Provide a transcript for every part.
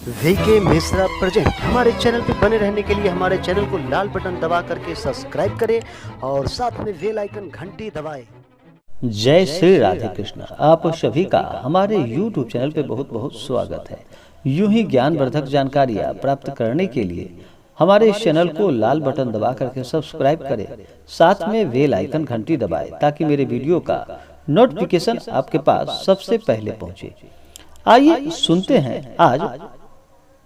VK Mishra present. हमारे channel पे बने रहने के लिए हमारे चैनल को लाल बटन दबा करके सब्सक्राइब करें और साथ में बेल आइकन घंटी दबाएं। जय श्री राधे कृष्ण। आप सभी का हमारे YouTube चैनल पे बहुत बहुत स्वागत है। यूं ही ज्ञानवर्धक जानकारियाँ प्राप्त करने के लिए हमारे इस चैनल को लाल बटन दबा करके सब्सक्राइब करें, साथ में बेल आइकन घंटी दबाएं ताकि मेरे वीडियो का नोटिफिकेशन आपके पास सबसे पहले पहुंचे। आइए सुनते हैं आज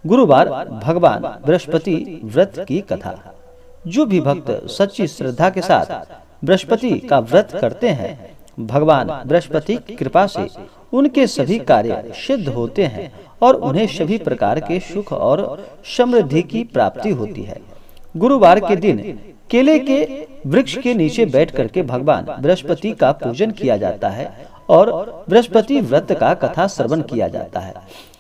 गुरुवार भगवान बृहस्पति व्रत की कथा। जो भी भक्त सच्ची श्रद्धा के साथ बृहस्पति का व्रत करते हैं, भगवान बृहस्पति की कृपा से उनके सभी कार्य सिद्ध होते हैं और उन्हें सभी प्रकार के सुख और समृद्धि की प्राप्ति होती है। गुरुवार के दिन केले के वृक्ष के नीचे बैठ करके भगवान बृहस्पति का पूजन किया जाता है और बृहस्पति व्रत का कथा श्रवण किया जाता है।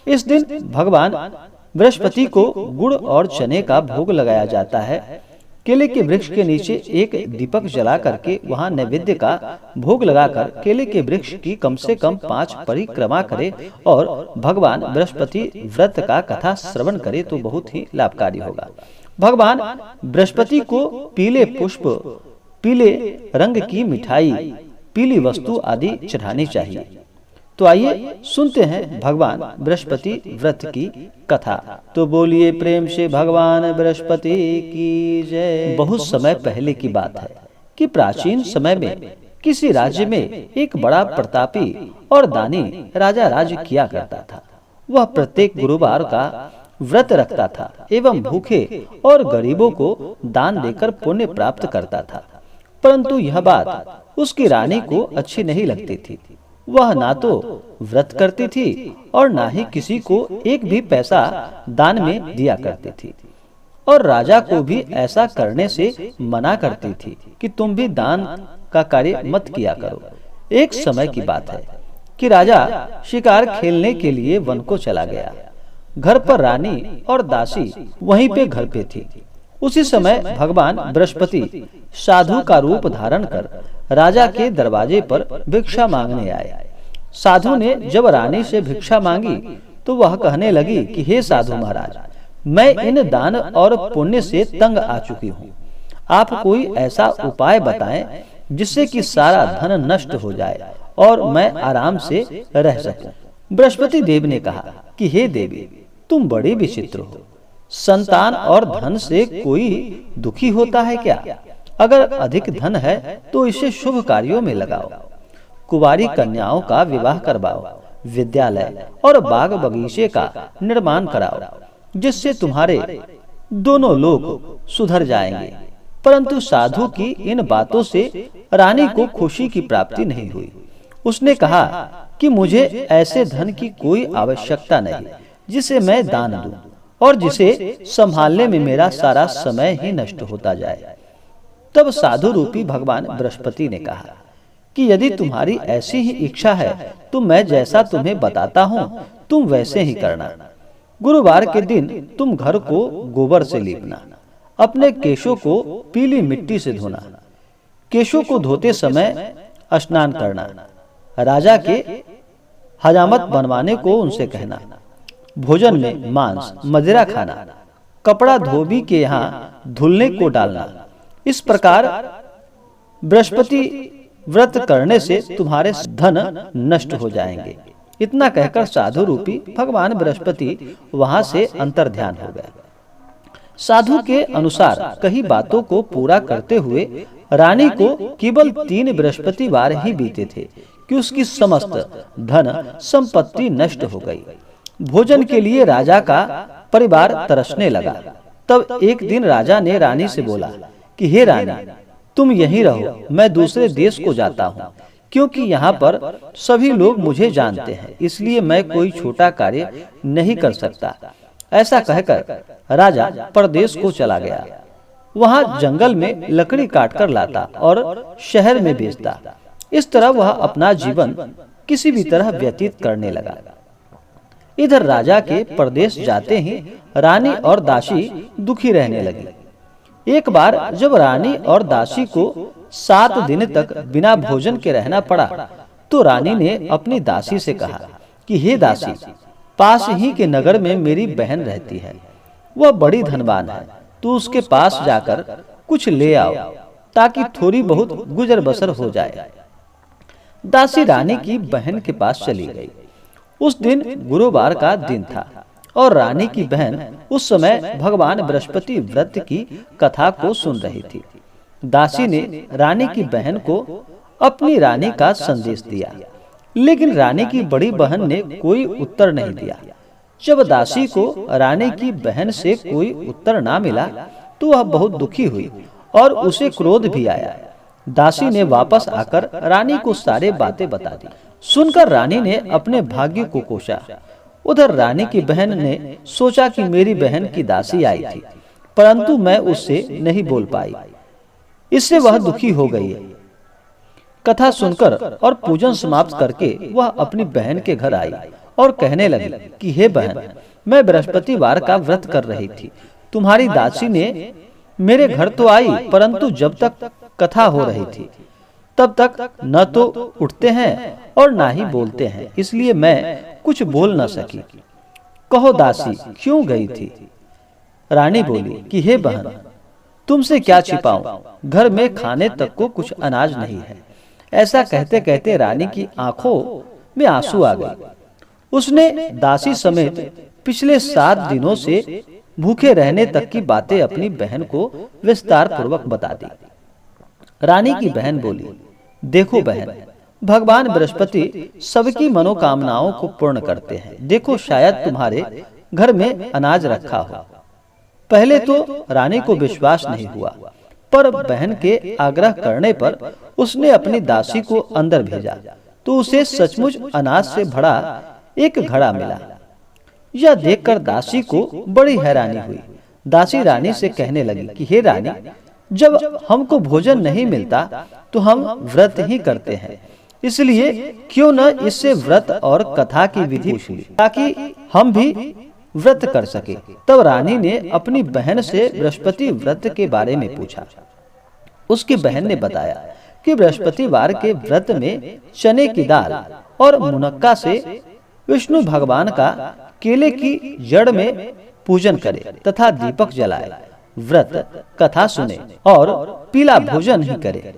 इस दिन भगवान बृहस्पति को गुड़ और चने का भोग लगाया जाता है। केले के वृक्ष के नीचे एक दीपक जला करके वहां नैवेद्य का भोग लगाकर केले के वृक्ष की कम से कम 5 परिक्रमा करे और भगवान बृहस्पति व्रत का कथा श्रवण करे तो बहुत ही लाभकारी होगा। भगवान बृहस्पति को पीले पुष्प, पीले रंग की मिठाई, पीली वस्तु आदि चढ़ानी चाहिए। तो आइए सुनते हैं भगवान बृहस्पति व्रत की कथा। तो बोलिए प्रेम से भगवान बृहस्पति की जय। बहुत समय पहले की बात है कि प्राचीन समय में किसी राज्य में एक बड़ा प्रतापी और दानी राजा राज किया करता था। वह प्रत्येक गुरुवार का व्रत रखता था एवं भूखे और गरीबों को दान देकर पुण्य प्राप्त करता था। परंतु यह बात उसकी रानी को अच्छी नहीं लगती थी। वह ना तो व्रत करती थी और ना ही किसी को एक भी पैसा दान में दिया करती थी और राजा को भी ऐसा करने से मना करती थी कि तुम भी दान का कार्य मत किया करो। एक समय की बात है कि राजा शिकार खेलने के लिए वन को चला गया। घर पर रानी और दासी वहीं पे घर पे थी। उसी समय भगवान बृहस्पति साधु का रूप धारण कर राजा के दरवाजे पर भिक्षा मांगने आए। साधु ने जब रानी से भिक्षा मांगी तो वह कहने लगी कि हे साधु महाराज, मैं इन दान और पुण्य से तंग आ चुकी हूँ। आप कोई ऐसा उपाय बताएं जिससे कि सारा धन नष्ट हो जाए और मैं आराम से रह सकूं। बृहस्पति देव ने कहा कि हे देवी, तुम बड़ी विचित्र हो। संतान और धन से कोई दुखी होता है क्या? अगर अधिक धन है तो इसे शुभ कार्यों में लगाओ। कुंवारी कन्याओं का विवाह करवाओ, विद्यालय और बाग बगीचे का निर्माण कराओ, जिससे तुम्हारे दोनों लोग सुधर जाएंगे। परंतु साधु की इन बातों से रानी को खुशी की प्राप्ति नहीं हुई। उसने कहा कि मुझे ऐसे धन की कोई आवश्यकता नहीं जिसे मैं दान दूं और जिसे संभालने में मेरा सारा समय ही नष्ट होता जाए। तब साधु रूपी भगवान बृहस्पति ने कहा कि यदि तुम्हारी ऐसी ही इच्छा है तो मैं जैसा तुम्हें बताता हूँ तुम वैसे ही करना। गुरुवार के दिन तुम घर को गोबर से लीपना, अपने केशों को पीली मिट्टी से धोना, केशों को धोते समय स्नान करना, राजा के हजामत बनवाने को उनसे कहना, भोजन में मांस मदिरा खाना, कपड़ा धोबी के यहाँ धुलने को डालना। इस प्रकार बृहस्पति व्रत करने से तुम्हारे धन नष्ट हो जाएंगे। इतना कहकर साधु रूपी भगवान बृहस्पति वहां से अंतर्ध्यान हो गए। साधु के अनुसार कई बातों को पूरा करते हुए रानी को केवल 3 बृहस्पतिवार ही बीते थे कि उसकी समस्त धन संपत्ति नष्ट हो गई। भोजन के लिए राजा का परिवार तरसने लगा। तब एक दिन राजा ने रानी से बोला कि हे रानी, तुम यहीं रहो, मैं दूसरे देश को जाता हूँ, क्योंकि यहाँ पर सभी लोग मुझे जानते हैं, इसलिए मैं कोई छोटा कार्य नहीं कर सकता। ऐसा कहकर राजा परदेश को चला गया। वहाँ जंगल में लकड़ी काटकर लाता और शहर में बेचता। इस तरह वह अपना जीवन किसी भी तरह व्यतीत करने लगा। इधर राजा के परदेश जाते ही रानी और दासी दुखी रहने लगी। एक बार जब रानी और दासी को 7 दिन तक बिना भोजन के रहना पड़ा तो रानी ने अपनी दासी से कहा कि हे दासी, पास ही के नगर में मेरी बहन रहती है, वह बड़ी धनवान है। तू उसके पास जाकर कुछ ले आओ ताकि थोड़ी बहुत गुजर बसर हो जाए। दासी रानी की बहन के पास चली गई। उस दिन गुरुवार का दिन था और रानी की बहन उस समय भगवान बृहस्पति व्रत की कथा को सुन रही थी। दासी ने रानी की बहन को अपनी रानी का संदेश दिया, लेकिन रानी की बड़ी बहन ने कोई उत्तर नहीं दिया। जब दासी को रानी की बहन से कोई उत्तर ना मिला तो वह बहुत दुखी हुई और उसे क्रोध भी आया। दासी ने वापस आकर रानी को सारे बातें बता दी। सुनकर रानी ने अपने भाग्य को कोसा। उधर रानी की बहन ने सोचा कि मेरी बहन की दासी आई थी, परंतु मैं उससे नहीं बोल पाई। इससे वह दुखी हो गई। कथा सुनकर और पूजन समाप्त करके वह अपनी बहन के घर आई और कहने लगी कि हे बहन, मैं बृहस्पतिवार का व्रत कर रही थी। तुम्हारी दासी ने मेरे घर तो आई, परंतु जब तक कथा हो रही थी तब तक न तो उठते हैं और ना ही बोलते हैं, इसलिए मैं कुछ बोल न सकी। कहो दासी क्यों गई थी? रानी बोली कि हे बहन, तुमसे क्या छिपाऊं, घर में खाने तक को कुछ अनाज नहीं है। ऐसा कहते कहते रानी की आंखों में आंसू आ गए। उसने दासी समेत पिछले 7 दिनों से भूखे रहने तक की बातें अपनी बहन को विस्तार पूर्वक बता दी। रानी की बहन बोली, देखो बहन, भगवान बृहस्पति सबकी मनोकामनाओं को पूर्ण करते हैं। देखो शायद तुम्हारे घर में अनाज रखा हो। पहले तो रानी को विश्वास नहीं हुआ, पर बहन के आग्रह करने पर उसने अपनी दासी को अंदर भेजा तो उसे सचमुच अनाज से भरा एक घड़ा मिला। यह देखकर दासी को बड़ी हैरानी हुई। दासी रानी से कहने लगी कि हे रानी, जब हमको भोजन नहीं मिलता तो हम व्रत ही करते हैं, इसलिए क्यों न इससे व्रत और कथा की विधि पूछ ली ताकि हम भी व्रत कर सके। तब रानी ने अपनी बहन से बृहस्पति व्रत के बारे में पूछा। उसकी बहन ने बताया कि बृहस्पतिवार के व्रत में चने की दाल और मुनक्का से विष्णु भगवान का केले की जड़ में पूजन करे तथा दीपक जलाए, व्रत कथा सुने और पीला भोजन ही करे।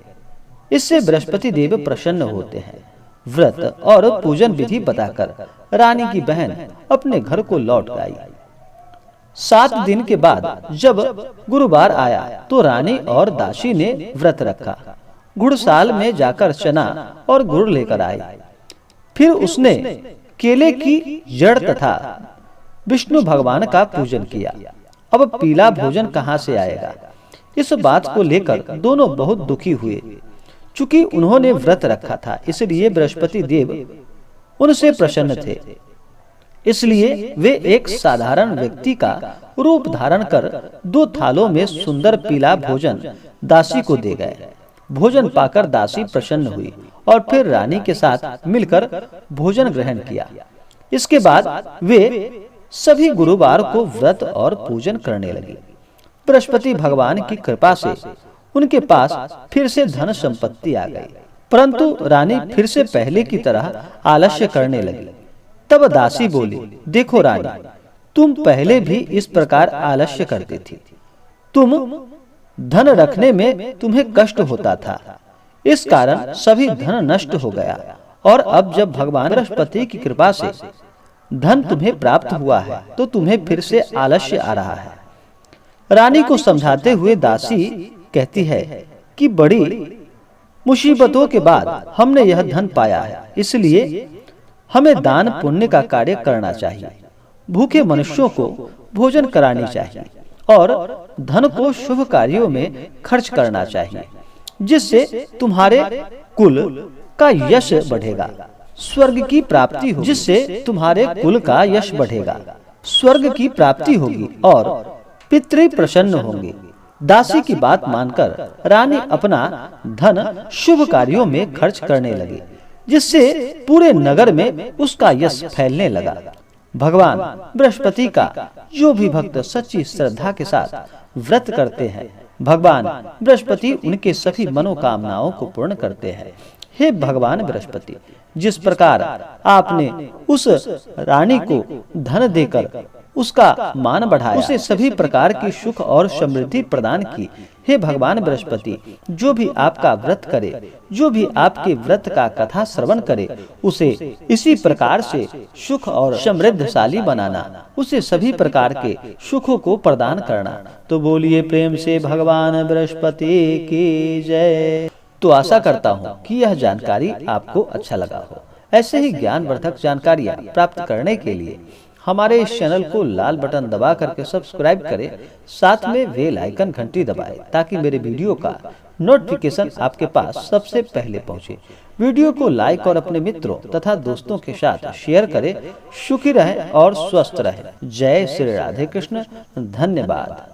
इससे बृहस्पति देव प्रसन्न होते हैं। व्रत और पूजन विधि बताकर रानी की बहन अपने घर को लौट आई। 7 दिन के बाद जब गुरुवार आया तो रानी और दासी ने व्रत रखा। गुड़साल में जाकर चना और गुड़ लेकर आई। फिर उसने केले की जड़ तथा विष्णु भगवान का पूजन किया। अब पीला भोजन कहाँ से आएगा? इस बात को लेकर दोनों बहुत दुखी हुए। चूंकि उन्होंने व्रत रखा था, इसलिए बृहस्पति देव उनसे प्रसन्न थे। इसलिए वे एक साधारण व्यक्ति का रूप धारण कर 2 थालों में सुंदर पीला भोजन दासी को दे गए। भोजन पाकर दासी प्रसन्न हुई और फिर रानी के साथ मिलकर भोजन ग्रहण किया। इसके बाद वे सभी गुरुवार को व्रत और पूजन करने लगे। बृहस्पति भगवान की कृपा से उनके पास फिर से धन संपत्ति आ गई, परंतु रानी फिर से पहले की तरह आलस्य करने लगी। तब दासी बोली, देखो रानी, तुम पहले भी इस प्रकार आलस्य करती थी। तुम धन रखने में तुम्हें कष्ट होता था, इस कारण सभी धन नष्ट हो गया। और अब जब भगवान बृहस्पति की कृपा से धन तुम्हें प्राप्त हुआ है तो तुम्हें फिर से आलस्य आ रहा है। रानी को समझाते हुए दासी कहती है कि बड़ी मुसीबतों के बाद हमने यह धन पाया है, इसलिए हमें दान पुण्य का कार्य करना चाहिए। भूखे मनुष्यों को भोजन करानी चाहिए और धन को शुभ कार्यों में खर्च करना चाहिए, जिससे तुम्हारे कुल का यश बढ़ेगा, स्वर्ग की प्राप्ति होगी। जिससे तुम्हारे कुल का यश बढ़ेगा, स्वर्ग की प्राप्ति होगी और पितृ प्रसन्न होंगे। दासी की बात मानकर रानी अपना धन शुभ कार्यों में खर्च करने लगी, जिससे पूरे नगर में उसका यश फैलने लगा। भगवान बृहस्पति का जो भी भक्त सच्ची श्रद्धा के साथ व्रत करते हैं, भगवान बृहस्पति उनके सभी मनोकामनाओं को पूर्ण करते हैं। हे भगवान बृहस्पति, जिस प्रकार आपने उस रानी को धन देकर उसका मान बढ़ाया, उसे सभी प्रकार की सुख और समृद्धि प्रदान की। हे भगवान बृहस्पति, जो भी आपका व्रत करे, जो भी आपके व्रत का कथा श्रवण करे, उसे इसी प्रकार से सुख और समृद्धशाली बनाना, उसे सभी प्रकार के सुखों को प्रदान करना। तो बोलिए प्रेम से भगवान बृहस्पति की जय। तो आशा करता हूँ कि यह जानकारी आपको अच्छा लगा हो। ऐसे ही ज्ञानवर्धक जानकारियाँ प्राप्त करने के लिए हमारे इस चैनल को लाल बटन दबा करके सब्सक्राइब करें, साथ में बेल आइकन घंटी दबाएं, ताकि मेरे वीडियो का नोटिफिकेशन आपके पास सबसे पहले पहुंचे। वीडियो को लाइक और अपने मित्रों तथा दोस्तों के साथ शेयर करें। सुखी रहें और स्वस्थ रहें। जय श्री राधे कृष्ण। धन्यवाद।